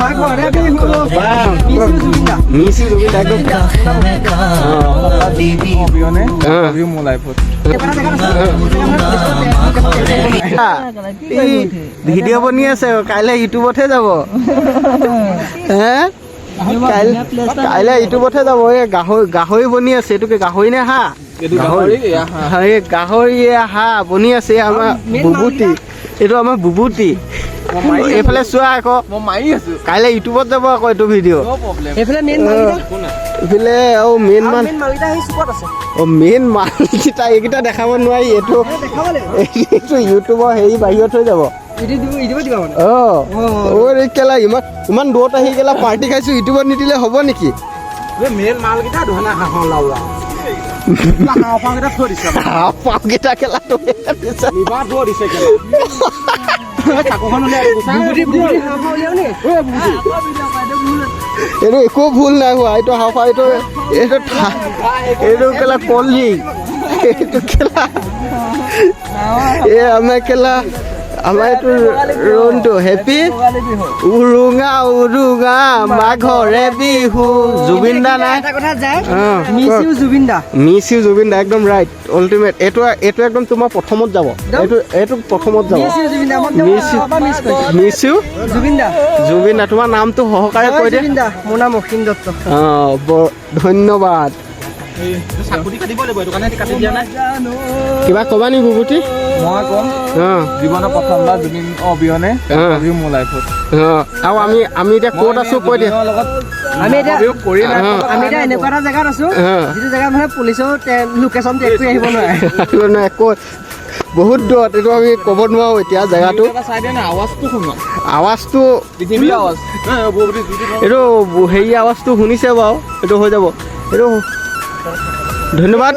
মাঘৰে বিহু মিছি জুবিন একদম অবিহনে অবিহু মোৰ লাইফত ভিডিঅ' বনি আছে কাইলৈ ইউটিউবতহে যাব হে কাইলৈ ইউটিউবতহে যাব এই গাহৰি বনি আছে এইটোকে গাহৰি নে হাঁহ গাহৰি হাঁহ বনি আছে আমাৰ বুবুটি এইটো আমাৰ বুবুটি এইফালে চোৱা আকৌ মই মাৰি আছো কাইলৈ ইউটিউবত যাব আকৌ এইটো ভিডিঅ' এইফালে এইফালে আৰু মেইন মালকেইটা এইকেইটা দেখাব নোৱাৰি এইটো ইউটিউবৰ হেৰি বাহিৰত হৈ যাব কেলা ইমান দূৰত আহি কেলা পাৰ্টি খাইছো ইউটিউবত নিদিলে হ'ব নেকি মেইন মালকেইটা ধৰণে হাঁহৰ লাউৰা হাঁহকেইটা কেলা এইটো একো ভুল নাই হোৱা এইটো হাঁফা এইটো কেলা কলড্ৰিংক এইটো কেলা আমাৰ কেলা আমাৰ এইটো ৰোনটো হেপী উৰুঙা উৰুঙা মাঘৰে বিহু জুবিন দা নাই মিছ ইউ জুবিন দা একদম ৰাইট আল্টিমেট এইটো একদম তোমাৰ প্ৰথমত যাব এইটো প্ৰথমত যাব মিছ ইউ জুবিন দা তোমাৰ নামটো সহকাৰে কৈ দিয়া মোৰ নাম অসীম দত্ত ধন্যবাদ কিবা কবা নি বুবুটি মই কম জীৱনৰ প্ৰথমবাৰ জুবিন অবিহনে মোৰ লাইফত আৰু আমি এতিয়া ক'ত আছো কৈ দিয়া আমি এতিয়া এনেকুৱা এটা জেগাত আছো যিটো জেগাত মানে পুলিচৰ লোকেশ্যন টেগ কৰি আহিব নোৱাৰে বহুত দূৰত এইটো আমি ক'ব নোৱাৰো এতিয়া জেগাটো আৱাজটো এইটো হেৰি আৱাজটো শুনিছে বাৰু এইটো হৈ যাব এইটো ধন্যবাদ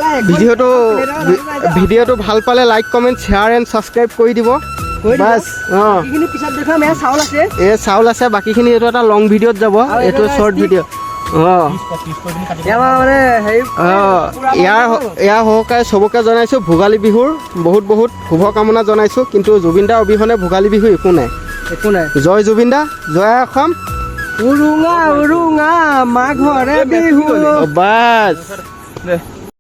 ভিডিঅ'টো ভাল পালে like comment share and subscribe কৰি দিব বাছ এই চাউল আছে বাকীখিনি এইটো এটা লং ভিডিঅ'ত যাব এইটো শ্বৰ্ট ভিডিঅ' ইয়াৰ সহকাৰে চবকে জনাইছোঁ ভোগালী বিহুৰ বহুত শুভকামনা জনাইছোঁ কিন্তু জুবিন দাৰ অবিহনে ভোগালী বিহু একো নাই জয় জুবিন দা জয় অসম উৰুঙা উৰুঙা মাঘৰে বিহু বাছ